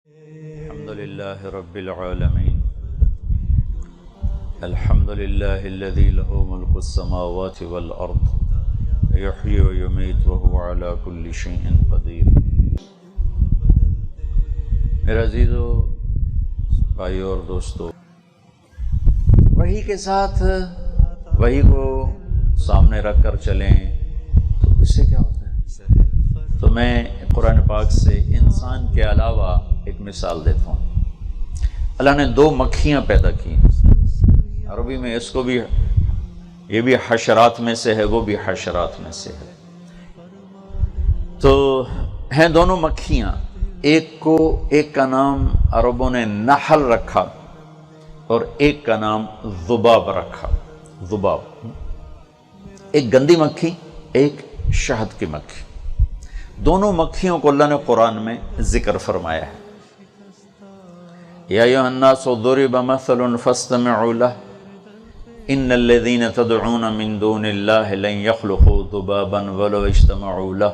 الحمد لله رب العالمين الحمد لله الذي له ملك السماوات والأرض يحيي ويميت وهو على كل شيء قدير۔ میرے عزیزو، بھائیو اور دوستو، وحی کے ساتھ وحی کو سامنے رکھ کر چلیں تو اس سے کیا ہوتا ہے؟ تو میں قرآن پاک سے انسان کے علاوہ ایک مثال دیتا ہوں۔ اللہ نے دو مکھیاں پیدا کی ہیں، عربی میں اس کو بھی، یہ بھی حشرات میں سے ہے، وہ بھی حشرات میں سے ہے۔ تو ہیں دونوں مکھیاں، ایک کا نام عربوں نے نحل رکھا اور ایک کا نام ذباب رکھا۔ ذباب ایک گندی مکھی، ایک شہد کی مکھی۔ دونوں مکھیوں کو اللہ نے قرآن میں ذکر فرمایا ہے۔ یا ایھا الناس ضرب مثل فاستمعوا له ان الذين تدعون من دون الله لن يخلقوا ذبابا ولو اجتمعوا له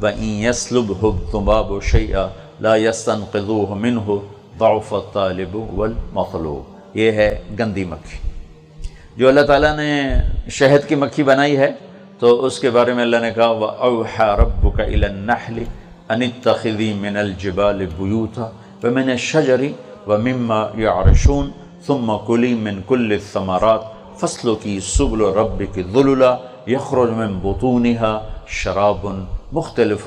وان يسلبهم الذباب شيئا لا يستنقذوه منه ضعف الطالب والمطلوب۔ یہ ہے گندی مکھی۔ جو اللہ تعالیٰ نے شہد کی مکھی بنائی ہے تو اس کے بارے میں اللہ نے کہا وَأَوْحَى رَبُّكَ إِلَى النَّحْلِ أَنِ اتَّخِذِي مِنَ الْجِبَالِ بُيُوتًا وَمِنَ الشَّجَرِ وَمِمَّا يَعْرِشُونَ ثُمَّ كُلِي مِنْ كُلِّ الثَّمَرَاتِ فَاسْلُكِي سُبُلَ رَبِّكِ ذُلُلًا يَخْرُجُ مِنْ بُطُونِهَا شَرَابٌ مُخْتَلِفٌ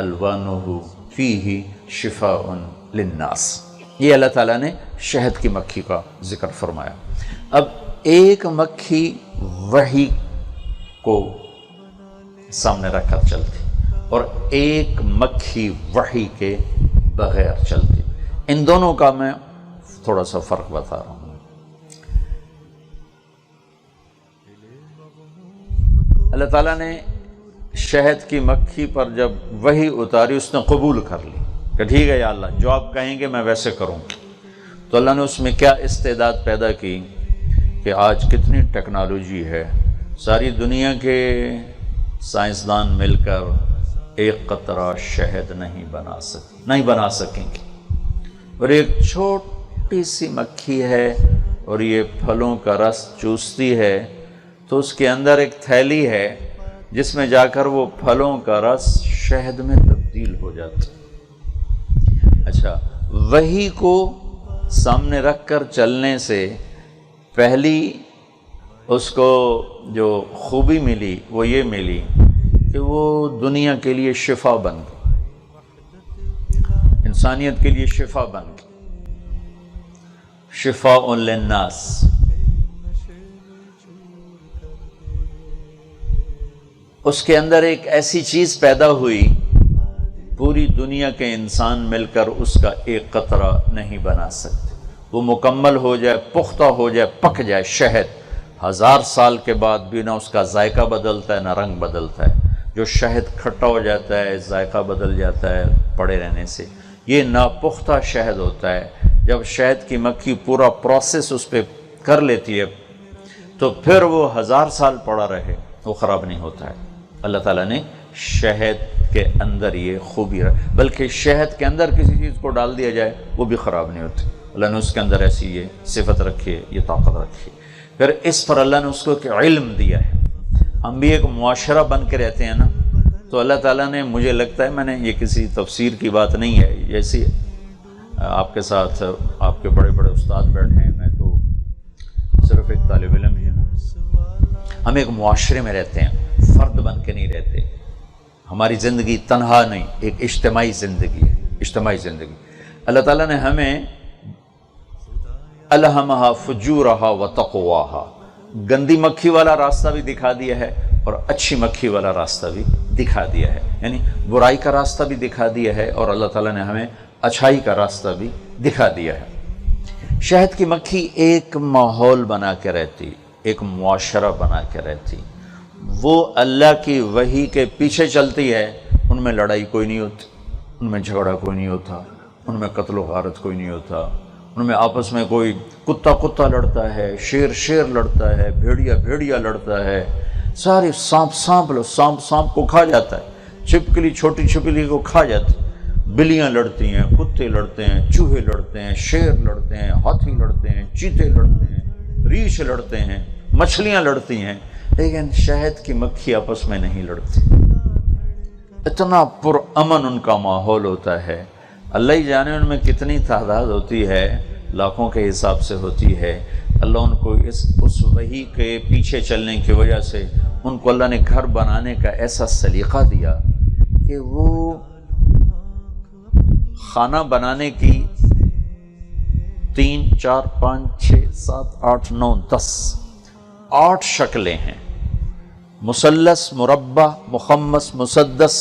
أَلْوَانُهُ فِيهِ شِفَاءٌ لِلنَّاسِ۔ یہ اللہ تعالیٰ نے شہد کی مکھی کا ذکر فرمایا۔ اب ایک مکھی وحی کو سامنے رکھ کر چلتی اور ایک مکھی وحی کے بغیر چلتی۔ ان دونوں کا میں تھوڑا سا فرق بتا رہا ہوں۔ اللہ تعالیٰ نے شہد کی مکھی پر جب وحی اتاری، اس نے قبول کر لی کہ ٹھیک ہے یا اللہ، جو آپ کہیں گے میں ویسے کروں گی۔ تو اللہ نے اس میں کیا استعداد پیدا کی کہ آج کتنی ٹیکنالوجی ہے، ساری دنیا کے سائنسدان مل کر ایک قطرہ شہد نہیں بنا سکیں گے۔ اور ایک چھوٹی سی مکھی ہے اور یہ پھلوں کا رس چوستی ہے تو اس کے اندر ایک تھیلی ہے جس میں جا کر وہ پھلوں کا رس شہد میں تبدیل ہو جاتا۔ اچھا، وحی کو سامنے رکھ کر چلنے سے پہلی اس کو جو خوبی ملی وہ یہ ملی کہ وہ دنیا کے لیے شفا بن گئی، انسانیت کے لیے شفا بن گئی، شفاء للناس۔ اس کے اندر ایک ایسی چیز پیدا ہوئی، پوری دنیا کے انسان مل کر اس کا ایک قطرہ نہیں بنا سکتے۔ وہ مکمل ہو جائے، پختہ ہو جائے، پک جائے، شہد 1000 سال کے بعد بھی نہ اس کا ذائقہ بدلتا ہے نہ رنگ بدلتا ہے۔ جو شہد کھٹا ہو جاتا ہے، ذائقہ بدل جاتا ہے پڑے رہنے سے، یہ ناپختہ شہد ہوتا ہے۔ جب شہد کی مکھی پورا پروسیس اس پہ کر لیتی ہے تو پھر وہ 1000 سال پڑا رہے، وہ خراب نہیں ہوتا ہے۔ اللہ تعالیٰ نے شہد کے اندر یہ خوبی رکھی، بلکہ شہد کے اندر کسی چیز کو ڈال دیا جائے وہ بھی خراب نہیں ہوتی۔ اللہ نے اس کے اندر ایسی یہ صفت رکھی ہے، یہ طاقت رکھی ہے۔ پھر اس پر اللہ نے اس کو ایک علم دیا ہے۔ ہم بھی ایک معاشرہ بن کے رہتے ہیں نا، تو اللہ تعالیٰ نے، مجھے لگتا ہے، میں نے یہ کسی تفسیر کی بات نہیں ہے، جیسی آپ کے ساتھ آپ کے بڑے بڑے استاد بیٹھے ہیں، میں تو صرف ایک طالب علم ہی ہوں۔ ہم ایک معاشرے میں رہتے ہیں، فرد بن کے نہیں رہتے۔ ہماری زندگی تنہا نہیں، ایک اجتماعی زندگی ہے، اجتماعی زندگی۔ اللہ تعالیٰ نے ہمیں الہمہا فجورہا وتقواہا، گندی مکھی والا راستہ بھی دکھا دیا ہے اور اچھی مکھی والا راستہ بھی دکھا دیا ہے، یعنی برائی کا راستہ بھی دکھا دیا ہے اور اللہ تعالیٰ نے ہمیں اچھائی کا راستہ بھی دکھا دیا ہے۔ شہد کی مکھی ایک ماحول بنا کے رہتی، ایک معاشرہ بنا کے رہتی، وہ اللہ کی وحی کے پیچھے چلتی ہے۔ ان میں لڑائی کوئی نہیں ہوتی، ان میں جھگڑا کوئی نہیں ہوتا، ان میں قتل و غارت کوئی نہیں ہوتا، ان میں آپس میں کوئی کتا لڑتا ہے، شیر لڑتا ہے، بھیڑیا لڑتا ہے، سارے سانپ کو کھا جاتا ہے، چھپکلی چھوٹی چھپکلی کو کھا جاتی، بلیاں لڑتی ہیں، کتے لڑتے ہیں، چوہے لڑتے ہیں، شیر لڑتے ہیں، ہاتھی لڑتے ہیں، چیتے لڑتے ہیں، ریچھ لڑتے ہیں، مچھلیاں لڑتی ہیں، لیکن شہد کی مکھی آپس میں نہیں لڑتی۔ اتنا پرامن ان کا ماحول ہوتا ہے، اللہ ہی جانے ان میں کتنی تعداد ہوتی ہے، لاکھوں کے حساب سے ہوتی ہے۔ اللہ ان کو اس وحی کے پیچھے چلنے کی وجہ سے ان کو اللہ نے گھر بنانے کا ایسا سلیقہ دیا کہ وہ کھانا بنانے کی 3 4 5 6 7 8 9 10 8 شکلیں ہیں، مثلث، مربع، مخمس، مسدس،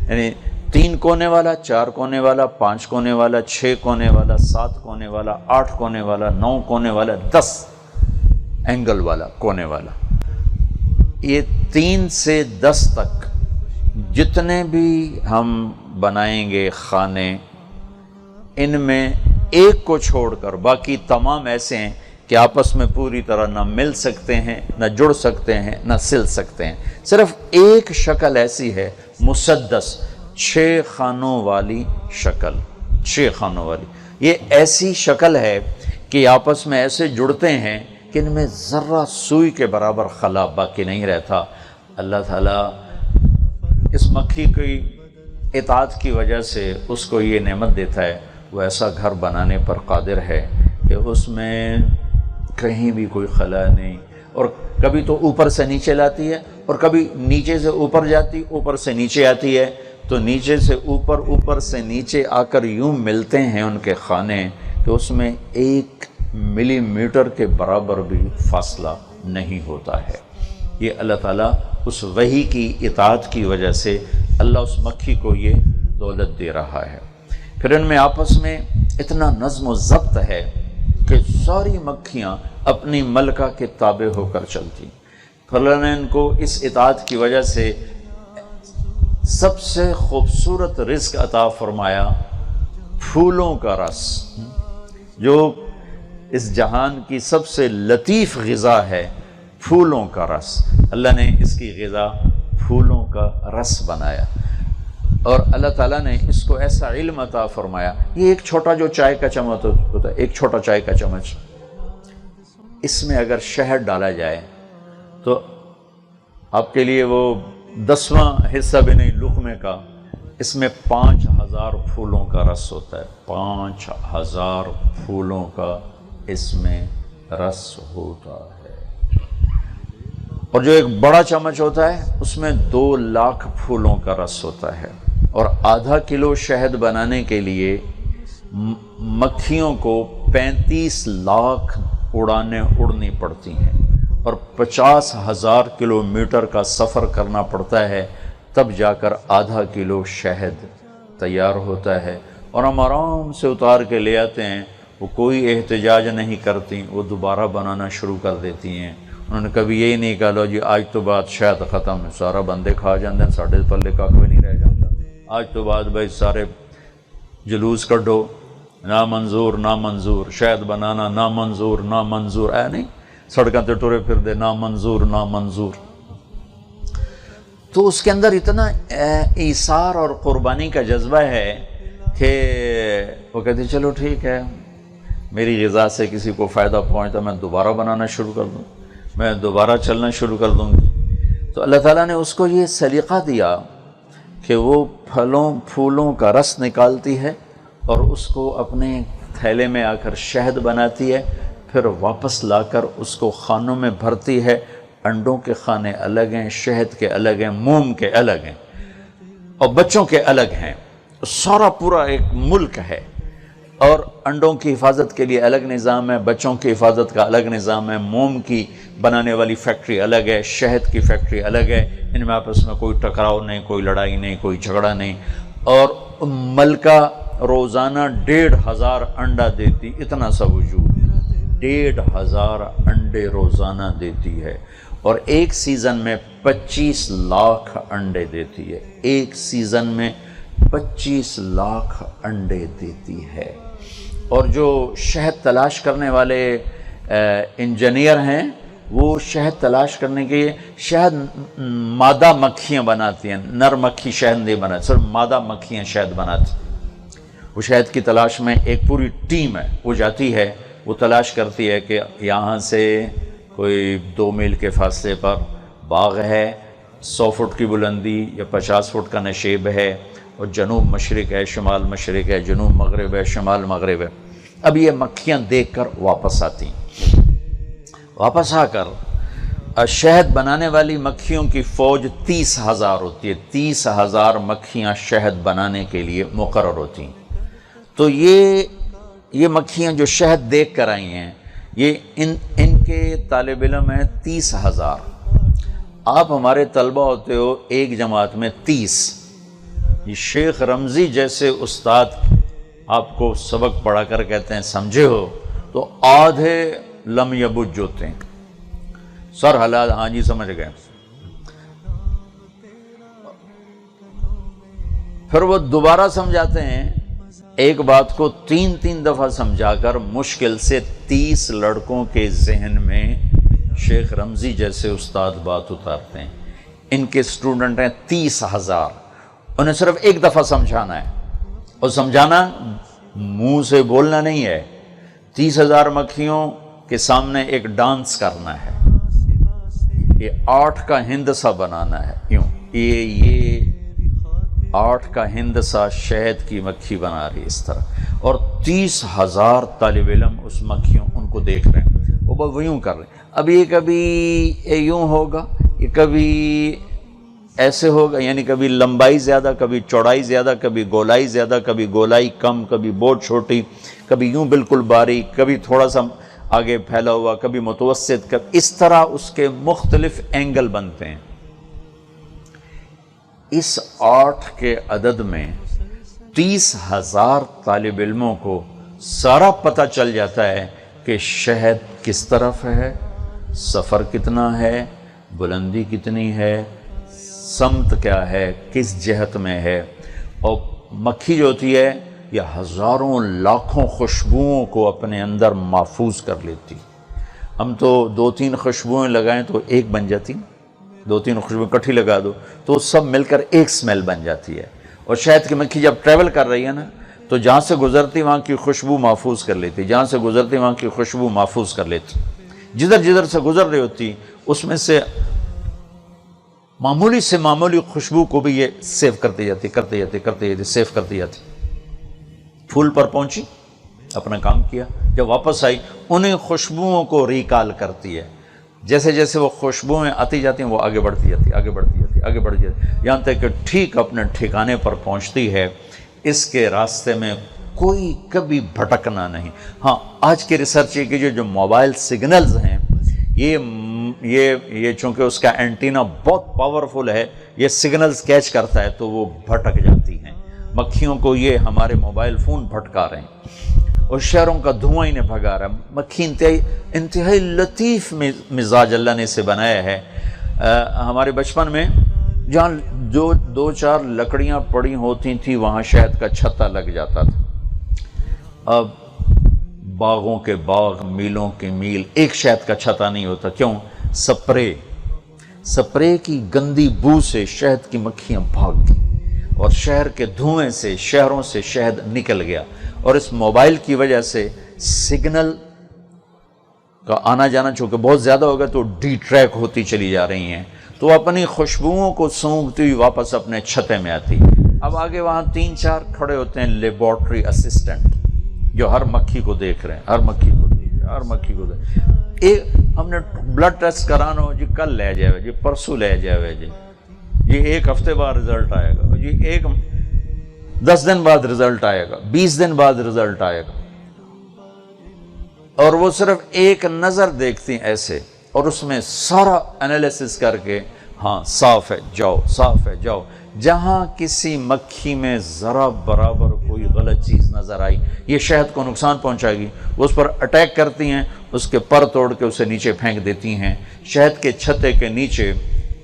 یعنی 3 کونے والا، 4 کونے والا، 5 کونے والا، 6 کونے والا، 7 کونے والا، 8 کونے والا، 9 کونے والا، 10 اینگل والا، کونے والا۔ یہ 3 سے 10 تک جتنے بھی ہم بنائیں گے خانے، ان میں ایک کو چھوڑ کر باقی تمام ایسے ہیں کہ آپس میں پوری طرح نہ مل سکتے ہیں، نہ جڑ سکتے ہیں، نہ سل سکتے ہیں۔ صرف ایک شکل ایسی ہے، مسدس، 6 خانوں والی شکل، 6 خانوں والی۔ یہ ایسی شکل ہے کہ آپس میں ایسے جڑتے ہیں کہ ان میں ذرہ سوئی کے برابر خلا باقی نہیں رہتا۔ اللہ تعالیٰ اس مکھی کی اطاعت کی وجہ سے اس کو یہ نعمت دیتا ہے، وہ ایسا گھر بنانے پر قادر ہے کہ اس میں کہیں بھی کوئی خلا نہیں، اور کبھی تو اوپر سے نیچے لاتی ہے، اور کبھی نیچے سے اوپر جاتی، اوپر سے نیچے آتی ہے، تو نیچے سے اوپر، اوپر سے نیچے آ کر یوں ملتے ہیں ان کے خانے کہ اس میں 1 ملی میٹر کے برابر بھی فاصلہ نہیں ہوتا ہے۔ یہ اللہ تعالیٰ اس وحی کی اطاعت کی وجہ سے اللہ اس مکھی کو یہ دولت دے رہا ہے۔ پھر ان میں آپس میں اتنا نظم و ضبط ہے کہ ساری مکھیاں اپنی ملکہ کے تابع ہو کر چلتی۔ پھر اللہ نے ان کو اس اطاعت کی وجہ سے سب سے خوبصورت رزق عطا فرمایا، پھولوں کا رس، جو اس جہان کی سب سے لطیف غذا ہے، پھولوں کا رس۔ اللہ نے اس کی غذا پھولوں کا رس بنایا، اور اللہ تعالیٰ نے اس کو ایسا علم عطا فرمایا۔ یہ ایک چھوٹا جو چائے کا چمچ ہوتا ہے، ایک چھوٹا چائے کا چمچ، اس میں اگر شہد ڈالا جائے تو آپ کے لیے وہ 10واں حصہ بھی نہیں لقمے کا، اس میں 5000 پھولوں کا رس ہوتا ہے، 5000 پھولوں کا اس میں رس ہوتا ہے۔ اور جو ایک بڑا چمچ ہوتا ہے اس میں 2 لاکھ پھولوں کا رس ہوتا ہے، اور آدھا کلو شہد بنانے کے لیے مکھیوں کو 35 لاکھ اڑانیں اڑنی پڑتی ہیں، اور 50,000 کلومیٹر کا سفر کرنا پڑتا ہے، تب جا کر آدھا کلو شہد تیار ہوتا ہے، اور ہم آرام سے اتار کے لے آتے ہیں، وہ کوئی احتجاج نہیں کرتی، وہ دوبارہ بنانا شروع کر دیتی ہیں۔ انہوں نے کبھی یہی نہیں کہا لو جی آج تو بعد شہد ختم ہے، سارا بندے کھا جاندے ہیں، ساڑھے پلے کا کوئی نہیں رہ جاتا، آج تو بعد بھائی سارے جلوس کڈو، نامنظور نامنظور، شہد بنانا نامنظور نامنظور، نہیں سڑکوں تے ٹرے پھر دے نامنظور نامنظور۔ تو اس کے اندر اتنا ایثار اور قربانی کا جذبہ ہے کہ وہ کہتے چلو ٹھیک ہے، میری غذا سے کسی کو فائدہ پہنچتا، میں دوبارہ بنانا شروع کر دوں، میں دوبارہ چلنا شروع کر دوں گی۔ تو اللہ تعالیٰ نے اس کو یہ سلیقہ دیا کہ وہ پھولوں کا رس نکالتی ہے، اور اس کو اپنے تھیلے میں آ کر شہد بناتی ہے، پھر واپس لا کر اس کو خانوں میں بھرتی ہے۔ انڈوں کے خانے الگ ہیں، شہد کے الگ ہیں، موم کے الگ ہیں، اور بچوں کے الگ ہیں، سارا پورا ایک ملک ہے۔ اور انڈوں کی حفاظت کے لیے الگ نظام ہے، بچوں کی حفاظت کا الگ نظام ہے، موم کی بنانے والی فیکٹری الگ ہے، شہد کی فیکٹری الگ ہے، ان میں آپس میں کوئی ٹکراؤ نہیں، کوئی لڑائی نہیں، کوئی جھگڑا نہیں۔ اور ملکہ روزانہ 1500 انڈا دیتی، اتنا سا وجود، 1500 انڈے روزانہ دیتی ہے، اور ایک سیزن میں 25 لاکھ انڈے دیتی ہے، ایک سیزن میں 25 لاکھ انڈے دیتی ہے۔ اور جو شہد تلاش کرنے والے انجینئر ہیں، وہ شہد تلاش کرنے کے لیے شہد مادہ مکھیاں بناتی ہیں، نر مکھی شہد نہیں بناتی، صرف مادہ مکھیاں شہد بناتی۔ وہ شہد کی تلاش میں ایک پوری ٹیم ہے، وہ جاتی ہے، وہ تلاش کرتی ہے کہ یہاں سے کوئی 2 میل کے فاصلے پر باغ ہے، 100 فٹ کی بلندی یا 50 فٹ کا نشیب ہے، اور جنوب مشرق ہے، شمال مشرق ہے، جنوب مغرب ہے، شمال مغرب ہے۔ اب یہ مکھیاں دیکھ کر واپس آتی ہیں، واپس آ کر شہد بنانے والی مکھیوں کی فوج 30,000 ہوتی ہے، 30,000 مکھیاں شہد بنانے کے لیے مقرر ہوتی ہیں۔ تو یہ مکھیاں جو شہد دیکھ کر آئی ہیں، یہ ان کے طالب علم ہیں 30,000۔ آپ ہمارے طلبہ ہوتے ہو ایک جماعت میں 30۔ یہ شیخ رمزی جیسے استاد آپ کو سبق پڑھا کر کہتے ہیں سمجھے ہو، تو آدھے لم یبج ہوتے ہیں، سر حالات ہاں جی سمجھ گئے۔ پھر وہ دوبارہ سمجھاتے ہیں، ایک بات کو 3 دفعہ سمجھا کر مشکل سے 30 لڑکوں کے ذہن میں شیخ رمزی جیسے استاد بات اتارتے ہیں۔ ان کے سٹوڈنٹ ہیں 30,000، انہیں صرف ایک دفعہ سمجھانا ہے، اور سمجھانا منہ سے بولنا نہیں ہے، 30,000 مکھیوں کے سامنے ایک ڈانس کرنا ہے، یہ 8 کا ہندسہ بنانا ہے، یوں یہ 8 کا ہندسہ شہد کی مکھی بنا رہی اس طرح، اور 30,000 طالب علم اس مکھیوں ان کو دیکھ رہے ہیں، وہ یوں کر رہے ہیں۔ اب یہ کبھی یوں ہوگا، یہ کبھی ایسے ہوگا، یعنی کبھی لمبائی زیادہ، کبھی چوڑائی زیادہ، کبھی گولائی زیادہ، کبھی گولائی کم، کبھی بہت چھوٹی، کبھی یوں بالکل باریک، کبھی تھوڑا سا آگے پھیلا ہوا، کبھی متوسط، اس طرح اس کے مختلف اینگل بنتے ہیں۔ اس 8 کے عدد میں 30,000 طالب علموں کو سارا پتہ چل جاتا ہے کہ شہد کس طرف ہے، سفر کتنا ہے، بلندی کتنی ہے، سمت کیا ہے، کس جہت میں ہے، اور مکھی جو ہوتی ہے یہ ہزاروں لاکھوں خوشبوؤں کو اپنے اندر محفوظ کر لیتی۔ ہم تو 2-3 خوشبوئیں لگائیں تو ایک بن جاتی، 2-3 خوشبوئیں اکٹھی لگا دو تو سب مل کر ایک سمیل بن جاتی ہے۔ اور شہد کی مکھی جب ٹریول کر رہی ہے نا، تو جہاں سے گزرتی وہاں کی خوشبو محفوظ کر لیتی، جہاں سے گزرتی وہاں کی خوشبو محفوظ کر لیتی، جدھر سے گزر رہی ہوتی اس میں سے معمولی سے معمولی خوشبو کو بھی یہ سیو کرتی جاتی، سیو کرتی جاتی۔ پھول پر پہنچی، اپنا کام کیا، جب واپس آئی انہیں خوشبوؤں کو ریکال کرتی ہے، جیسے جیسے وہ خوشبوئیں آتی جاتی ہیں وہ آگے بڑھتی جاتی، یہاں تک کہ ٹھیک اپنے ٹھکانے پر پہنچتی ہے۔ اس کے راستے میں کوئی کبھی بھٹکنا نہیں۔ ہاں، آج کی ریسرچ یہ کہ جو موبائل سگنلز ہیں، یہ چونکہ اس کا اینٹینا بہت پاورفل ہے، یہ سگنلز کیچ کرتا ہے تو وہ بھٹک جاتی ہیں۔ مکھیوں کو یہ ہمارے موبائل فون بھٹکا رہے ہیں، اور شہروں کا دھواں انہیں بھگا رہا ہے۔ مکھی انتہائی لطیف مزاج اللہ نے اسے بنایا ہے۔ ہمارے بچپن میں جہاں جو 2-4 لکڑیاں پڑی ہوتی تھیں وہاں شہد کا چھتا لگ جاتا تھا۔ اب باغوں کے باغ، میلوں کے میل، ایک شہد کا چھتا نہیں ہوتا۔ کیوں؟ سپرے کی گندی بو سے شہد کی مکھیاں بھاگ گئی، اور شہر کے دھوئیں سے شہروں سے شہد نکل گیا، اور اس موبائل کی وجہ سے سگنل کا آنا جانا چونکہ بہت زیادہ ہوگا تو ڈی ٹریک ہوتی چلی جا رہی ہیں، تو اپنی خوشبوؤں کو سونگھتی ہوئی واپس اپنے چھتے میں آتی۔ اب آگے وہاں 3-4 کھڑے ہوتے ہیں لیبارٹری اسسٹنٹ، جو ہر مکھی کو دیکھ رہے ہیں، ہر مکھی کو ہم نے بلڈ ٹیسٹ کرانا ہو جی، کل لے جائے جی، پرسوں لے جائے جی، یہ 1 ہفتے بعد رزلٹ آئے گا جی، 10 دن بعد رزلٹ آئے گا، 20 دن بعد رزلٹ آئے گا، اور وہ صرف ایک نظر دیکھتی ہیں ایسے، اور اس میں سارا انالیسس کر کے ہاں صاف ہے جاؤ۔ جہاں کسی مکھی میں ذرا برابر کوئی غلط چیز نظر آئی، یہ شہد کو نقصان پہنچائے گی، وہ اس پر اٹیک کرتی ہیں، اس کے پر توڑ کے اسے نیچے پھینک دیتی ہیں۔ شہد کے چھتے کے نیچے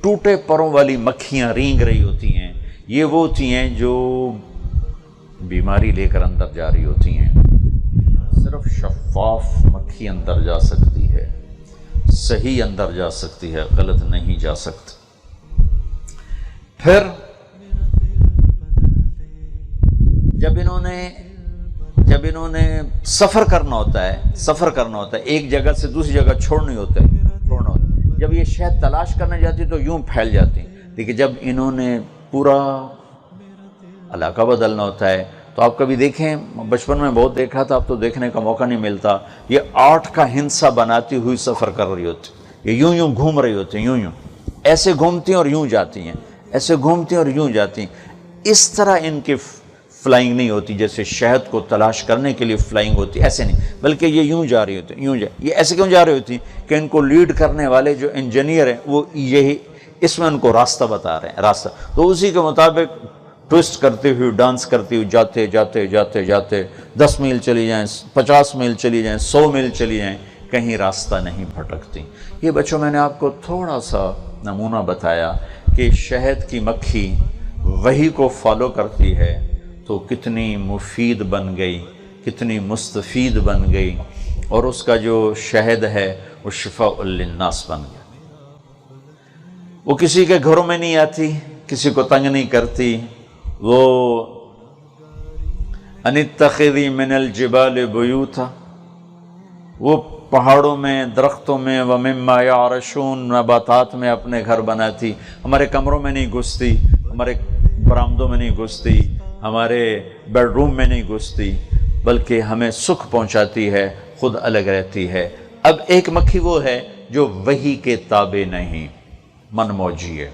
ٹوٹے پروں والی مکھیاں رینگ رہی ہوتی ہیں، یہ وہ ہوتی ہیں جو بیماری لے کر اندر جا رہی ہوتی ہیں۔ صرف شفاف مکھی اندر جا سکتی ہے، صحیح اندر جا سکتی ہے، غلط نہیں جا سکتی۔ پھر جب انہوں نے سفر کرنا ہوتا ہے ایک جگہ سے دوسری جگہ چھوڑنا ہوتا ہے، جب یہ شہد تلاش کرنے جاتی تو یوں پھیل جاتی، لیکن جب انہوں نے پورا علاقہ بدلنا ہوتا ہے تو آپ کبھی دیکھیں، بچپن میں بہت دیکھا تھا، اب تو دیکھنے کا موقع نہیں ملتا، یہ 8 کا ہندسہ بناتی ہوئی سفر کر رہی ہوتی، یہ یوں گھوم رہی ہوتی ہیں، یوں ایسے گھومتی ہیں اور یوں جاتی ہیں، ایسے گھومتی ہیں اور یوں جاتی ہیں۔ اس طرح ان کی فلائنگ نہیں ہوتی جیسے شہد کو تلاش کرنے کے لیے فلائنگ ہوتی، ایسے نہیں، بلکہ یہ یوں جا رہی ہوتی، یہ ایسے کیوں جا رہی ہوتی کہ ان کو لیڈ کرنے والے جو انجینئر ہیں وہ یہی اس میں ان کو راستہ بتا رہے ہیں، راستہ، تو اسی کے مطابق ٹوسٹ کرتے ہوئے، ڈانس کرتے ہوئے جاتے 10 میل چلی جائیں، 50 میل چلی جائیں، 100 میل چلی جائیں، کہیں راستہ نہیں بھٹکتی۔ یہ بچوں میں نے آپ کو تھوڑا سا نمونہ بتایا کہ شہد کی مکھی وحی کو فالو کرتی ہے تو کتنی مفید بن گئی، کتنی مستفید بن گئی، اور اس کا جو شہد ہے وہ شفاء للناس بن گیا۔ وہ کسی کے گھروں میں نہیں آتی، کسی کو تنگ نہیں کرتی، وہ ان اتخذی من الجبال بیوتا، وہ پہاڑوں میں، درختوں میں، ومما یعرشون، نباتات میں اپنے گھر بناتی، ہمارے کمروں میں نہیں گھستی، ہمارے برآمدوں میں نہیں گھستی، ہمارے بیڈ روم میں نہیں گھستی، بلکہ ہمیں سکھ پہنچاتی ہے، خود الگ رہتی ہے۔ اب ایک مکھی وہ ہے جو وحی کے تابع نہیں، من موجی ہے،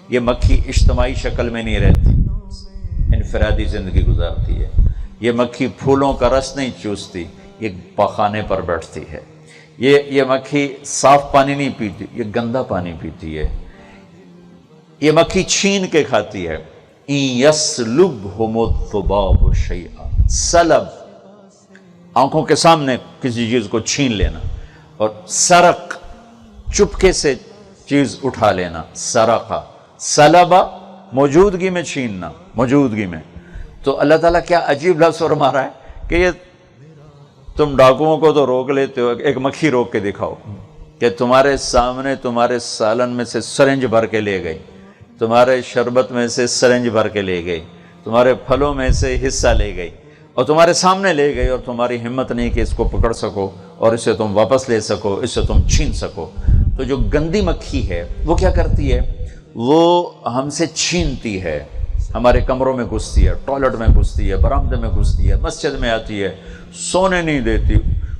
یہ مکھی اجتماعی شکل میں نہیں رہتی، انفرادی زندگی گزارتی ہے، یہ مکھی پھولوں کا رس نہیں چوستی، یہ پاخانے پر بیٹھتی ہے، یہ مکھی صاف پانی نہیں پیتی، یہ گندا پانی پیتی ہے، یہ مکھی چھین کے کھاتی ہے۔ اِن یسلبہم الذباب شیئا، سلب آنکھوں کے سامنے کسی چیز کو چھین لینا، اور سرق چپکے سے چیز اٹھا لینا، سرقہ، سلبہ موجودگی میں چھیننا، موجودگی میں۔ تو اللہ تعالیٰ کیا عجیب لفظ فرما رہا ہے کہ یہ تم ڈاکوؤں کو تو روک لیتے ہو، ایک مکھی روک کے دکھاؤ کہ تمہارے سامنے تمہارے سالن میں سے سرنج بھر کے لے گئی، تمہارے شربت میں سے سرنج بھر کے لے گئی، تمہارے پھلوں میں سے حصہ لے گئی، اور تمہارے سامنے لے گئی، اور تمہاری ہمت نہیں کہ اس کو پکڑ سکو اور اسے تم واپس لے سکو، اسے تم چھین سکو۔ تو جو گندی مکھی ہے وہ کیا کرتی ہے؟ وہ ہم سے چھینتی ہے، ہمارے کمروں میں گھستی ہے، ٹوائلٹ میں گھستی ہے، برآمدے میں گھستی ہے، مسجد میں آتی ہے، سونے نہیں دیتی،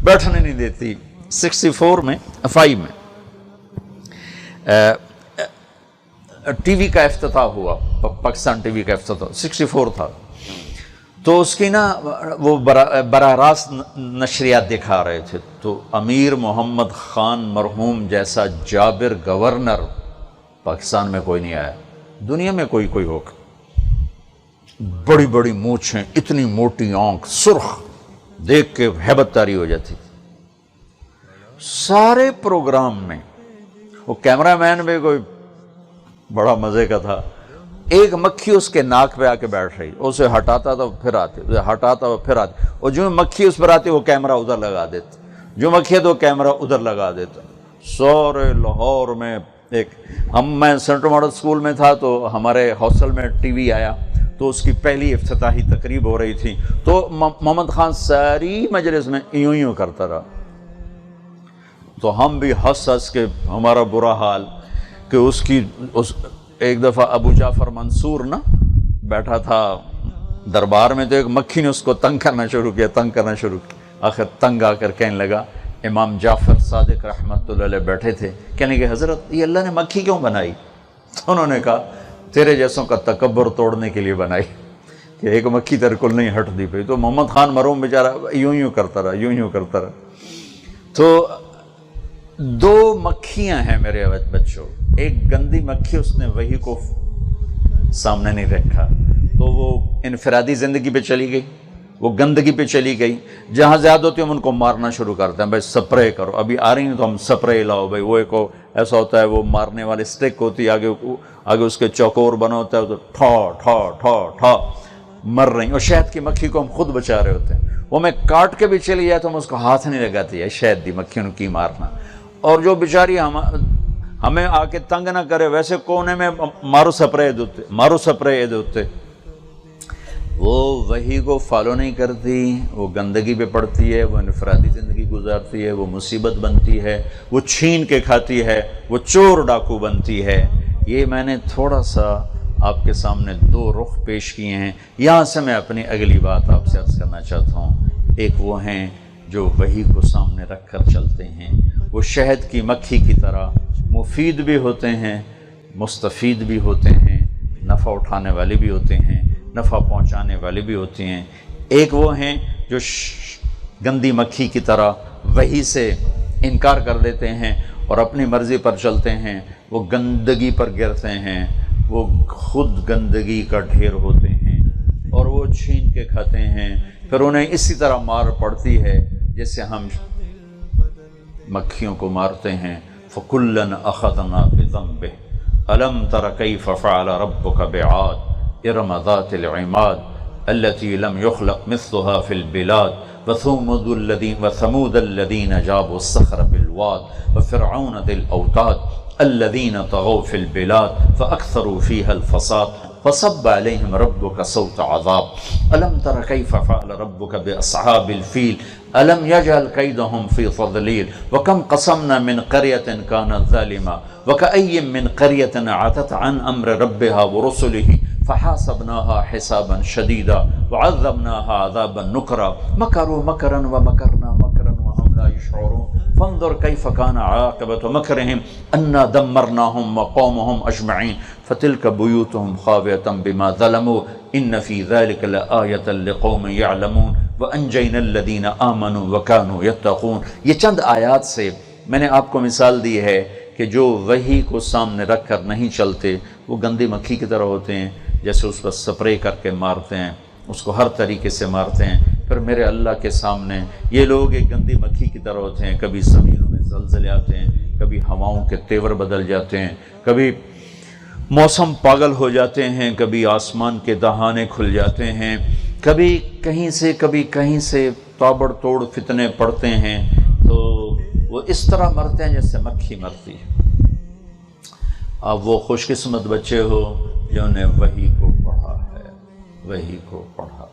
بیٹھنے نہیں دیتی۔ 64 میں 5 میں ٹی وی کا افتتاح ہوا، پاکستان ٹی وی کا افتتاح 64 تھا، تو اس کی نا وہ براہ راست نشریات دکھا رہے تھے، تو امیر محمد خان مرحوم جیسا جابر گورنر پاکستان میں کوئی نہیں آیا، دنیا میں کوئی ہوگا، بڑی بڑی مونچھیں، اتنی موٹی آنکھ، سرخ، دیکھ کے ہیبت طاری ہو جاتی۔ سارے پروگرام میں وہ کیمرہ مین بھی کوئی بڑا مزے کا تھا، ایک مکھی اس کے ناک پہ آ کے بیٹھ رہی، اسے ہٹاتا تھا پھر آتی، اسے ہٹاتا پھر آتی، اور جو مکھی اس پر آتی وہ کیمرہ ادھر لگا دیتا، جو مکھی ہے تو کیمرہ ادھر لگا دیتا۔ سورے لاہور میں میں سینٹرل ماڈل اسکول میں تھا، تو ہمارے ہاسٹل میں ٹی وی آیا، تو اس کی پہلی افتتاحی تقریب ہو رہی تھی، تو محمد خان ساری مجلس میں یوں کرتا رہا، تو ہم بھی ہنس کے ہمارا برا حال کہ ایک دفعہ ابو جعفر منصور نا بیٹھا تھا دربار میں، تو ایک مکھی نے اس کو تنگ کرنا شروع کیا، آخر تنگ آ کر کہنے لگا، امام جعفر صادق رحمۃ اللہ علیہ بیٹھے تھے، کہنے کہ حضرت یہ اللہ نے مکھی کیوں بنائی؟ تو انہوں نے کہا تیرے جیسوں کا تکبر توڑنے کے لیے بنائی، کہ ایک مکھی تیرے کو نہیں ہٹ دی پئی۔ تو محمد خان مرحوم بیچارہ یوں کرتا رہا۔ تو 2 مکھیاں ہیں میرے بچوں، ایک گندی مکھی، اس نے وحی کو سامنے نہیں رکھا، تو وہ انفرادی زندگی پہ چلی گئی، وہ گندگی پہ چلی گئی، جہاں زیادہ ہوتی ہے ہم ان کو مارنا شروع کرتے ہیں، بھائی سپرے کرو، ابھی آ رہی ہیں تو ہم سپرے لاؤ، بھائی وہ ایک ایسا ہوتا ہے، وہ مارنے والے سٹک ہوتی ہے، آگے اس کے چوکور بنا ہوتا ہے، تو ٹھا مر رہی، اور شہد کی مکھی کو ہم خود بچا رہے ہوتے ہیں، وہ میں کاٹ کے بھی چلی جائے تو ہم اس کو ہاتھ نہیں لگاتی ہے، شہد دی مکھی ان کی مارنا، اور جو بیچاری ہمیں آ کے تنگ نہ کرے، ویسے کونے میں مارو سپرے دوتے، وہ وحی کو فالو نہیں کرتی، وہ گندگی پہ پڑتی ہے، وہ انفرادی زندگی گزارتی ہے، وہ مصیبت بنتی ہے، وہ چھین کے کھاتی ہے، وہ چور ڈاکو بنتی ہے۔ یہ میں نے تھوڑا سا آپ کے سامنے دو رخ پیش کیے ہیں۔ یہاں سے میں اپنی اگلی بات آپ سے عرض کرنا چاہتا ہوں۔ ایک وہ ہیں جو وحی کو سامنے رکھ کر چلتے ہیں، وہ شہد کی مکھی کی طرح مفید بھی ہوتے ہیں، مستفید بھی ہوتے ہیں، نفع اٹھانے والے بھی ہوتے ہیں، نفع پہنچانے والے بھی ہوتے ہیں۔ ایک وہ ہیں جو گندی مکھی کی طرح وحی سے انکار کر دیتے ہیں اور اپنی مرضی پر چلتے ہیں، وہ گندگی پر گرتے ہیں، وہ خود گندگی کا ڈھیر ہوتے ہیں اور وہ چھین کے کھاتے ہیں، پھر انہیں اسی طرح مار پڑتی ہے جیسے ہم مکھیوں کو مارتے ہیں۔ فَكُلًّا أَخَذْنَا بِذَنبِهِ أَلَمْ تَرَ كَيْفَ فَعَلَ رَبُّكَ بِعَادٍ إِرَمَ ذَاتِ الْعِمَادِ الَّتِي لَمْ يُخْلَقْ مِثْلُهَا فِي الْبِلَادِ وَثَمُودَ الَّذِينَ جَابُوا الصَّخْرَ بِالْوَادِ وَفِرْعَوْنَ ذِي الْأَوْتَادِ الَّذِينَ طَغَوْا فِي الْبِلَادِ فَأَكْثَرُوا فِيهَا الْفَسَادَ فصب عليهم ربك صوت عذاب ألم تر كيف فعل ربك بأصحاب الفيل ألم يجعل كيدهم في تضليل وكم قسمنا من قرية كانت ظالمة وكأي من قرية عتت عن أمر ربها ورسله فحاسبناها حسابا شديدا وعذبناها عذابا نكرا مكروا مكرا ومكرنا مكرا وهم لا يشعرون فانظر كيف كان عاقبة مكرهم أنا دمرناهم وقومهم أجمعين فتلك بيوتهم خاوية بما ظلموا إن في ذلك لآية لقوم يعلمون وأنجينا الذين آمنوا وكانوا يتقون۔ یہ چند آیات سے میں نے آپ کو مثال دی ہے کہ جو وحی کو سامنے رکھ کر نہیں چلتے وہ گندی مکھی کی طرح ہوتے ہیں، جیسے اس پر سپرے کر کے مارتے ہیں، اس کو ہر طریقے سے مارتے ہیں۔ پھر میرے اللہ کے سامنے یہ لوگ ایک گندی مکھی کی طرح ہوتے ہیں، کبھی زمینوں میں زلزلے آتے ہیں، کبھی ہواؤں کے تیور بدل جاتے ہیں، کبھی موسم پاگل ہو جاتے ہیں، کبھی آسمان کے دہانے کھل جاتے ہیں، کبھی کہیں سے تابڑ توڑ فتنے پڑتے ہیں، تو وہ اس طرح مرتے ہیں جیسے مکھی مرتی ہے۔ اب وہ خوش قسمت بچے ہو جنہوں نے وحی کو پڑھا ہے، وحی کو پڑھا۔